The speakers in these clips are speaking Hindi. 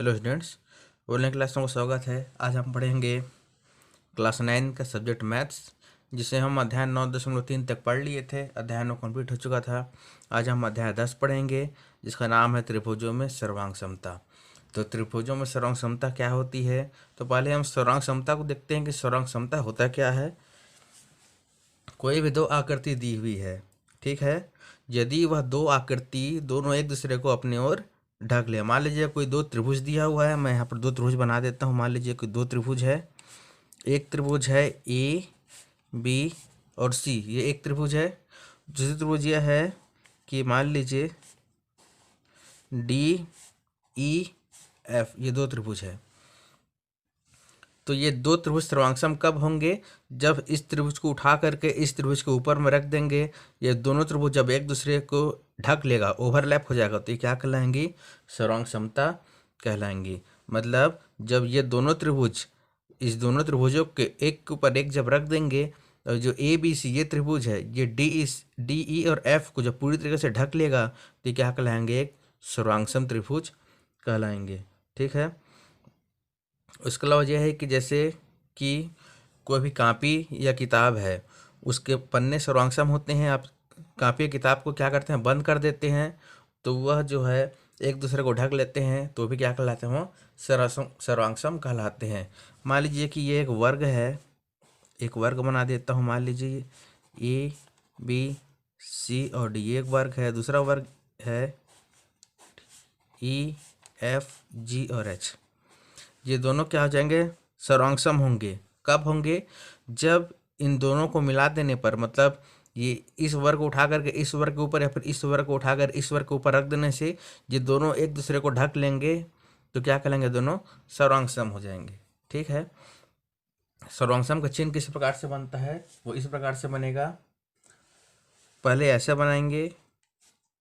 हेलो स्टूडेंट्स, ऑनलाइन क्लास में स्वागत है। आज हम पढ़ेंगे क्लास 9 का सब्जेक्ट मैथ्स, जिसे हम अध्याय 9.3 तक पढ़ लिए थे। अध्याय 9 कंप्लीट हो चुका था। आज हम अध्याय 10 पढ़ेंगे, जिसका नाम है त्रिभुजों में सर्वांग समता। तो त्रिभुजों में सर्वांग समता क्या होती है? तो पहले हम सर्वांग समता को देखते हैं कि सर्वांग समता होता क्या है। कोई भी दो आकृति दी हुई है, ठीक है। यदि वह दो आकृति दोनों एक दूसरे को अपने ओर ढक ले, मान लीजिए कोई दो त्रिभुज दिया हुआ है। मैं यहाँ पर दो त्रिभुज बना देता हूँ। मान लीजिए कोई दो त्रिभुज है। एक त्रिभुज है ए बी और सी, ये एक त्रिभुज है। दूसरी त्रिभुज यह है कि मान लीजिए डी ई एफ, ये दो त्रिभुज है। तो ये दो त्रिभुज सर्वांगसम कब होंगे? जब इस त्रिभुज को उठा करके इस त्रिभुज के ऊपर में रख देंगे। ये दोनों त्रिभुज जब एक दूसरे को ढक लेगा, ओवरलैप हो जाएगा, तो ये क्या कहलाएंगी? सर्वांग समता कहलाएंगी। मतलब जब ये दोनों त्रिभुज इस दोनों त्रिभुजों के एक के ऊपर एक जब रख देंगे, और जो ए बी सी ये त्रिभुज है, ये डी ई और एफ को जब पूरी तरीके से ढक लेगा, तो ये क्या कहलाएंगे? एक सर्वांगसम त्रिभुज कहलाएंगे, ठीक है। उसके अलावा यह है कि जैसे कि कोई भी कापी या किताब है, उसके पन्ने सर्वांगसम होते हैं। आप कापी या किताब को क्या करते हैं? बंद कर देते हैं, तो वह जो है एक दूसरे को ढक लेते हैं, तो भी क्या कहलाते हैं? वो सर्वांगसम कहलाते हैं। मान लीजिए कि ये एक वर्ग है। एक वर्ग बना देता हूँ। मान लीजिए ए बी सी और डी, एक वर्ग है। दूसरा वर्ग है ई एफ जी और एच। ये दोनों क्या हो जाएंगे? सर्वांगसम होंगे। कब होंगे? जब इन दोनों को मिला देने पर, मतलब ये इस वर्ग को उठा करके इस वर्ग के ऊपर या फिर इस वर्ग को उठाकर इस वर्ग के ऊपर रख देने से ये दोनों एक दूसरे को ढक लेंगे, तो क्या कहलाएंगे? दोनों सर्वांगसम हो जाएंगे, ठीक है। सर्वांगसम का चिन्ह किस प्रकार से बनता है? वो इस प्रकार से बनेगा। पहले ऐसे बनाएंगे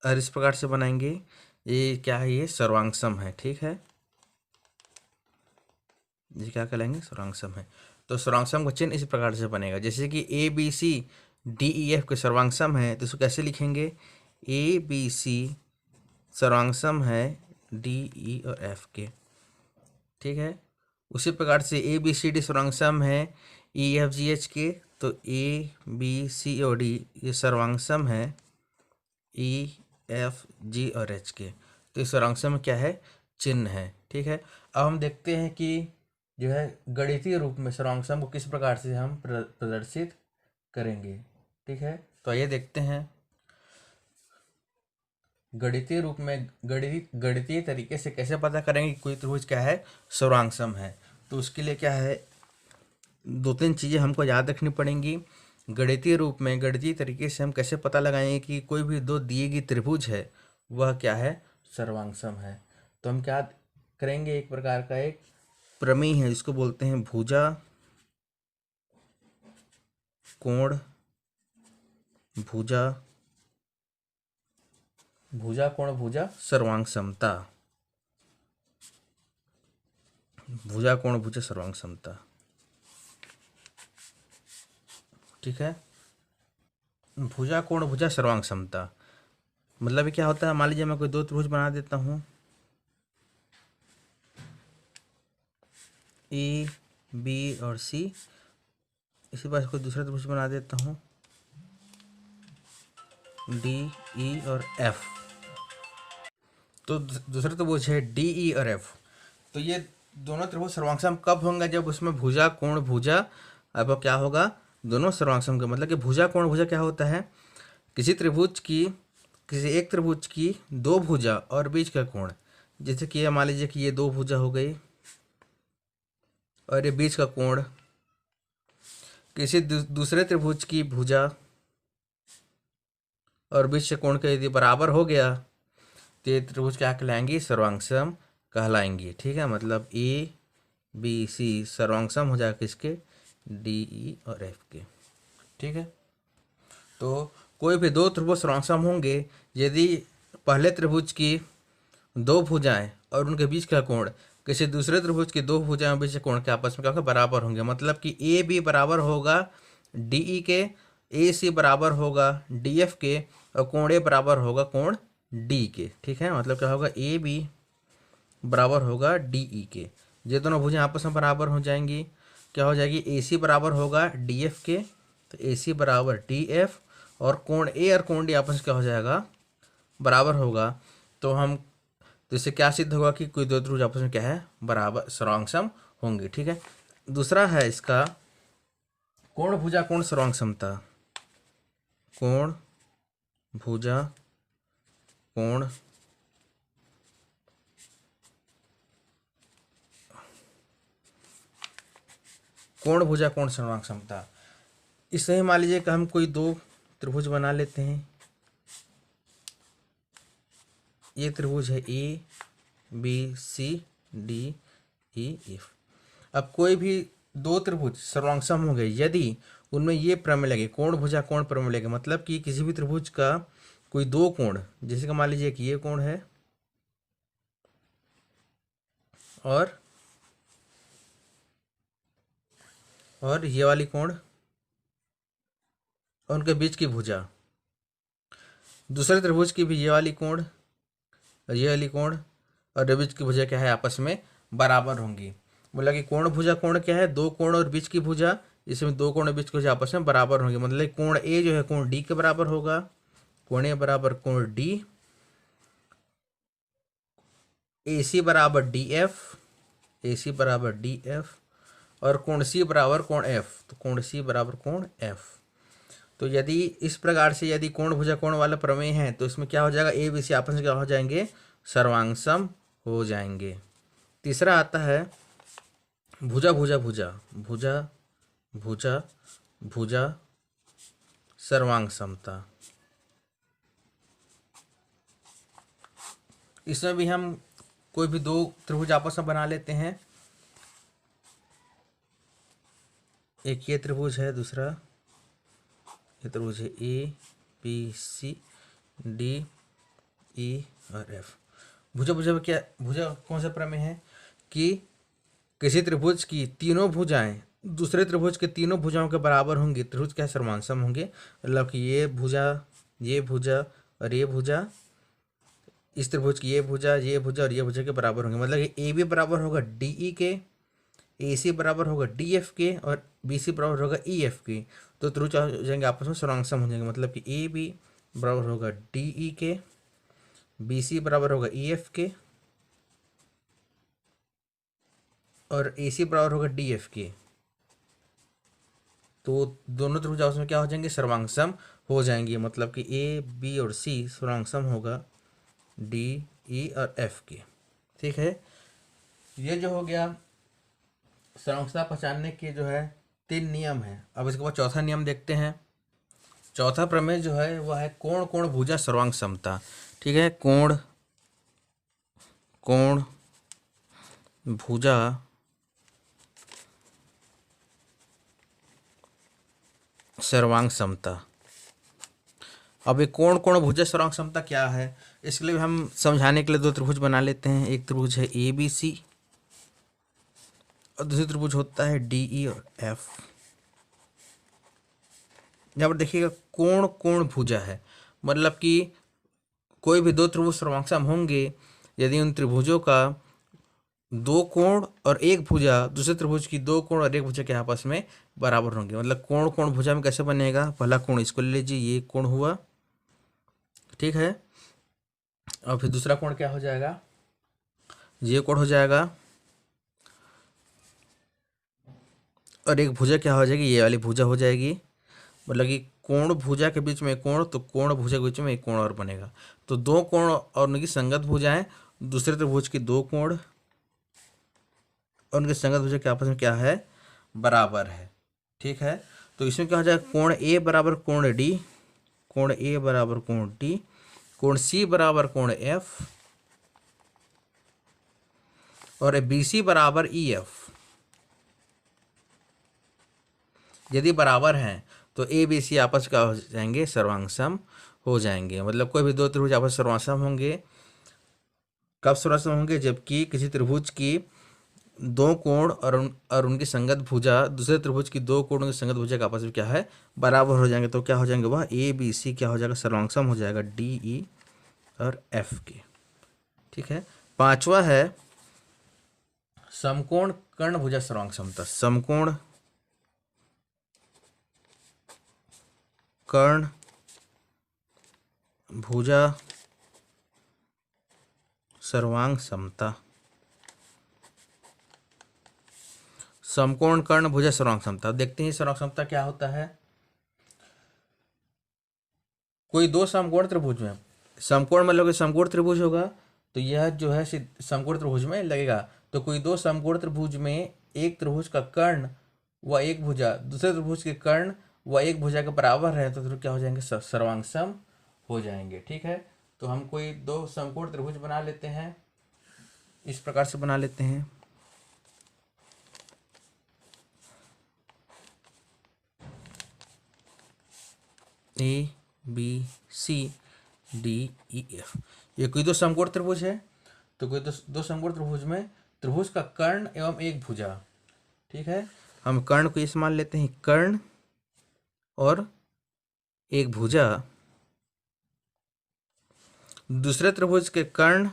और इस प्रकार से बनाएंगे। ये क्या है? ये सर्वांगसम है, ठीक है। ये क्या कहलाएंगे? सर्वांगसम है। तो सर्वांगसम का चिन्ह इस प्रकार से बनेगा। जैसे कि A B C D E F के सर्वांगसम है, तो इसको कैसे लिखेंगे? ए बी सी सर्वांगसम है डी ई और एफ के, ठीक है। उसी प्रकार से ए बी सी डी सर्वांगसम है ई एफ जी एच के, तो ए बी सी और डी ये सर्वांगसम है ई एफ जी और एच के। तो इस सर्वांगसम में क्या है? चिन्ह है, ठीक है। अब हम देखते हैं कि जो है गणितीय रूप में सर्वांगसम को किस प्रकार से हम प्रदर्शित करेंगे, ठीक है। तो आइए देखते हैं गणितीय रूप में गणितीय तरीके से कैसे पता करेंगे कि कोई त्रिभुज क्या है? सर्वांगसम है। तो उसके लिए क्या है, दो तीन चीज़ें हमको याद रखनी पड़ेंगी। गणितीय रूप में गणितीय तरीके से हम कैसे पता लगाएंगे कि कोई भी दो दिए गई त्रिभुज है वह क्या है? सर्वांगसम है। तो हम क्या करेंगे? एक प्रकार का एक प्रमेय है, जिसको बोलते हैं भुजा कोण भुजा भुजा कोण भुजा सर्वांग समता। भुजा कोण भुजा सर्वांग समता, ठीक है। भुजा कोण भुजा सर्वांग समता मतलब ये क्या होता है? मान लीजिए मैं कोई दो त्रिभुज बना देता हूँ, ए बी और सी। इसी बात कोई दूसरा त्रिभुज बना देता हूँ, डी ई और एफ। तो दूसरा त्रिभुज है डी ई और एफ। तो ये दोनों त्रिभुज सर्वांगसम कब होंगे? जब उसमें भुजा कोण भुजा, अब क्या होगा? दोनों सर्वांगसम का मतलब कि भुजा कोण भुजा क्या होता है? किसी एक त्रिभुज की दो भुजा और बीच का कोण। जैसे कि मान लीजिए कि ये दो भुजा हो गई और ये बीच का कोण। किसी दूसरे त्रिभुज की भुजा और बीच से कोण का यदि बराबर हो गया, तो ये त्रिभुज क्या कहलाएंगी? सर्वांगसम कहलाएंगी, ठीक है। मतलब ए बी सी सर्वांगसम हो जाएगा किसके? डी ई और एफ के, ठीक है। तो कोई भी दो त्रिभुज सर्वांगसम होंगे यदि पहले त्रिभुज की दो भुजाएं और उनके बीच का कोण किसी दूसरे त्रिभुज की दो भुजाएं और बीच के कोण के आपस में क्या होगा? बराबर होंगे। मतलब कि ए बी बराबर होगा डी ई के, ए सी बराबर होगा डी एफ के, और कोण ए बराबर होगा कोण डी के, ठीक है। मतलब क्या होगा? ए बी बराबर होगा डी ई के। ये दोनों भुजाएं आपस में बराबर हो जाएंगी, क्या हो जाएगी, ए सी बराबर होगा डी एफ के। तो ए सी बराबर डी एफ, और कोण ए और कोण डी आपस में क्या हो जाएगा, बराबर होगा। तो हम, तो इससे क्या सिद्ध होगा कि कोई दो त्रिभुज आपस में क्या है, बराबर सर्वांग होंगे। ठीक है। दूसरा है इसका कोण भुजा कोण सर्वांग समता। कोण भुजा कोण कोण भुजा कोण सर्वांग समता। इससे ही मान लीजिए कि हम कोई दो त्रिभुज बना लेते हैं। ये त्रिभुज है A B C D E F. अब कोई भी दो त्रिभुज सर्वांगसम होंगे यदि उनमें ये प्रमेय लगे, कोण भुजा कोण प्रमेय लगे, मतलब कि किसी भी त्रिभुज का कोई दो कोण, जैसे कि मान लीजिए कि ये कोण है और ये वाली कोण, और उनके बीच की भुजा, दूसरे त्रिभुज की भी ये वाली कोण और ये वाली कोण और बीच की भुजा क्या है, आपस में बराबर होंगी। बोला कि कोण भुजा कोण क्या है, दो कोण और बीच की भुजा, इसमें दो कोण और बीच की भुजा आपस में बराबर होंगी। मतलब कोण ए जो है कोण डी के बराबर होगा, कोण ए बराबर कोण डी, ए सी बराबर डी एफ, ए सी बराबर डी एफ, और कोण सी बराबर कोण एफ, तो कोण सी बराबर कोण एफ। तो यदि इस प्रकार से यदि कोण भुजा कोण वाला प्रमेय है तो इसमें क्या हो जाएगा, ए बी सी आपस में क्या हो जाएंगे, सर्वांगसम हो जाएंगे। तीसरा आता है भुजा भुजा भुजा भुजा भुजा भुजा सर्वांग समता। इसमें भी हम कोई भी दो त्रिभुज आपस में बना लेते हैं। एक ये त्रिभुज है, दूसरा ये त्रिभुज है ए बी सी डी ई और एफ। भुजा भुजा में क्या, भुजा कौन सा प्रमेय है कि किसी त्रिभुज की तीनों भुजाएं दूसरे त्रिभुज के तीनों भुजाओं के बराबर होंगी, त्रिभुज क्या सर्वांगसम होंगे। मतलब कि ये भुजा और ये भुजा, इस त्रिभुज की ये भुजा और ये भुजा के बराबर होंगे। मतलब कि ए बी बराबर होगा डी ई के, ए सी बराबर होगा डी एफ के, और बी सी बराबर होगा ई एफ के। तो त्रिभुज हो जाएंगे आपस में सर्वांगसम हो जाएंगे। मतलब कि ए बी बराबर होगा डी ई के, बी सी बराबर होगा ई एफ के, और ए सी बराबर होगा डी एफ के। तो दोनों त्रिभुज आपस में क्या हो जाएंगे, सर्वांगसम हो जाएंगे। मतलब कि ए बी और सी सर्वांगसम होगा डी ई और एफ के। ठीक है। ये जो हो गया सर्वांगता पहचानने के जो है 3 नियम है। अब इसके बाद चौथा नियम देखते हैं। चौथा प्रमेय जो है वह है कोण कोण भुजा सर्वांग समता। ठीक है। कोण कोण भुजा सर्वांग समता। अब ये कोण कोण भुजा सर्वांग समता क्या है, इसके लिए हम समझाने के लिए दो त्रिभुज बना लेते हैं। एक त्रिभुज है ए बी सी और दूसरी त्रिभुज होता है डी ई और एफ। यहाँ पर देखिएगा कोण कोण भुजा है, मतलब कि कोई भी दो त्रिभुज सर्वांगसम होंगे यदि उन त्रिभुजों का दो कोण और एक भुजा दूसरे त्रिभुज की दो कोण और एक भुजा के आपस में बराबर होंगे। मतलब कोण कोण भुजा में कैसे बनेगा, पहला कोण इसको ले लीजिए, ये कोण हुआ, ठीक है, और फिर दूसरा कोण क्या हो जाएगा, ये कोण हो जाएगा, और एक भुजा क्या हो जाएगी, ये वाली भुजा हो जाएगी। मतलब कि कोण भुजा के बीच में एक कोण, तो कोण भुजा के बीच में एक कोण और बनेगा। तो दो कोण और उनकी संगत भुजाएं, दूसरे त्रिभुज की दो कोण और उनके संगत भुजा के आपस में क्या है, बराबर है। ठीक है। तो इसमें क्या हो जाएगा, कोण ए बराबर कोण डी, कोण ए बराबर कोण डी, कोण सी बराबर कोण एफ, और बी सी बराबर ई एफ। यदि बराबर हैं तो ए बी सी आपस का हो जाएंगे, सर्वांगसम हो जाएंगे। मतलब कोई भी दो त्रिभुज आपस सर्वांगसम होंगे, कब सर्वांगसम होंगे, जबकि किसी त्रिभुज की दो कोण और उनकी संगत भुजा दूसरे त्रिभुज की दो कोण उनकी संगत भुजा के आपस में क्या है, बराबर हो जाएंगे। तो क्या हो जाएंगे, वह ए बी सी क्या हो जाएगा, सर्वांगसम हो जाएगा डी ई और एफ के। ठीक है। पांचवा है समकोण कर्ण भुजा सर्वांग समता, समकोण कर्ण भुजा सर्वांग समता, समकोण कर्ण भुजा सर्वांग समता। देखते हैं सर्वांग समता क्या होता है। कोई दो समकोण त्रिभुज में, समकोण मतलब कि समकोण त्रिभुज होगा तो यह जो है समकोण त्रिभुज में लगेगा। तो कोई दो समकोण त्रिभुज में एक त्रिभुज का कर्ण व एक भुजा दूसरे त्रिभुज के कर्ण व एक भुजा के बराबर है तो क्या हो जाएंगे, सर्वांग सम हो जाएंगे। ठीक है, तो हम कोई दो समकोण त्रिभुज बना लेते हैं, इस प्रकार से बना लेते हैं। A B C D E F, ये कोई दो समकोण त्रिभुज है। तो कोई दो समकोण त्रिभुज में त्रिभुज का कर्ण एवं एक भुजा, ठीक है, हम कर्ण को इस मान लेते हैं, कर्ण और एक भुजा दूसरे त्रिभुज के कर्ण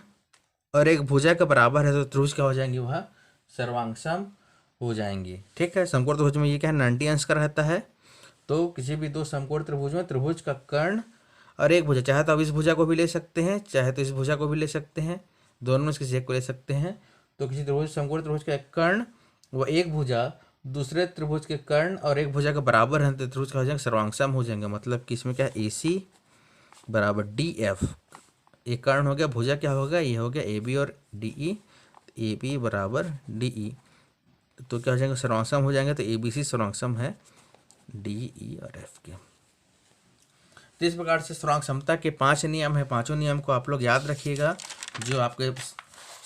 और एक भुजा के बराबर है तो त्रिभुज क्या हो जाएंगे, वह सर्वांग सम हो जाएंगे। ठीक है, समकोण त्रिभुज में ये क्या है, 90 अंश का रहता है। तो किसी भी दो समकोण त्रिभुज में त्रिभुज का कर्ण और एक भुजा, चाहे तो आप इस भुजा को भी ले सकते हैं, चाहे तो इस भुजा को भी ले सकते हैं, दोनों में से किसी एक को ले सकते हैं। तो किसी त्रिभुज समकोण त्रिभुज का एक कर्ण व एक भुजा दूसरे त्रिभुज के कर्ण और एक भुजा के बराबर है तो त्रिभुज क्या हो जाएंगे, सर्वांग सम हो जाएंगे। मतलब कि इसमें क्या है, ए सी बराबर डी एफ, एक कर्ण हो गया, भुजा क्या होगा, ये हो गया ए बी और डी ई, ए बी बराबर डी ई, तो क्या हो जाएंगे, सर्वांग सम हो जाएंगे। तो ए बी सी सर्वांग सम है डी ई और एफ के। तो इस प्रकार से सर्वांग समता के 5 नियम है, पांचों नियम को आप लोग याद रखिएगा जो आपके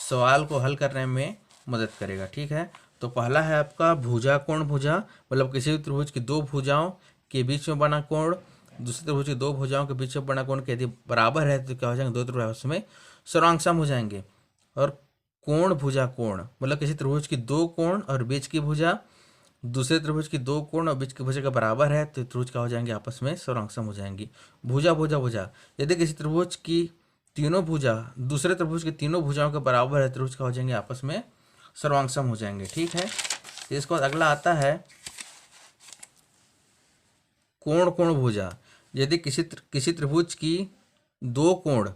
सवाल को हल करने में मदद करेगा। ठीक है, तो पहला है आपका भुजा कोण भुजा, मतलब किसी भी त्रिभुज की दो भुजाओं के बीच में बना कोण दूसरे त्रिभुज की दो भुजाओं के बीच में बना कोण के यदि बराबर है तो क्या हो जाएंगे, दो त्रिभुज आपस में सर्वांग सम हो जाएंगे। और कोण भुजा कोण मतलब किसी त्रिभुज की दो कोण और बीच की भुजा दूसरे त्रिभुज की दो कोण और बीच की भुजा का बराबर है तो त्रिभुज क्या हो जाएंगे, आपस में सर्वांग सम हो जाएंगी। भुजा भुजा भुजा, यदि किसी त्रिभुज की तीनों भुजा दूसरे त्रिभुज की तीनों भुजाओं के बराबर है त्रिभुज क्या हो जाएंगे, आपस में सर्वांग सम हो जाएंगे। ठीक है, इसके बाद अगला आता है कोण कोण भुजा, यदि किसी त्रिभुज की दो कोण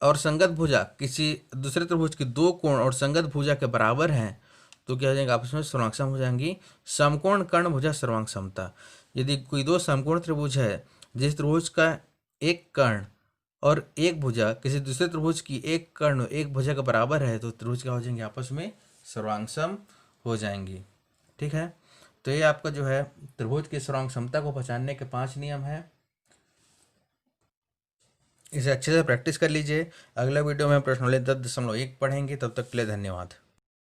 और संगत भुजा किसी दूसरे त्रिभुज की दो कोण और संगत भुजा के बराबर हैं तो क्या हो जाएंगे, आपस में सर्वांग सम हो जाएंगी। समकोण कर्ण भुजा सर्वांग समता, यदि कोई दो समकोण त्रिभुज है जिस त्रिभुज का एक कर्ण और एक भुजा किसी दूसरे त्रिभुज की एक कर्ण और एक भुजा के बराबर है तो त्रिभुज क्या हो जाएंगे, आपस में सर्वांग सम हो जाएंगी। ठीक है, तो ये आपका जो है त्रिभुज की सर्वांग समता को पहचानने के 5 नियम है। इसे अच्छे से प्रैक्टिस कर लीजिए। अगला वीडियो में प्रश्नावली 10.1 पढ़ेंगे, तब तक के लिए धन्यवाद।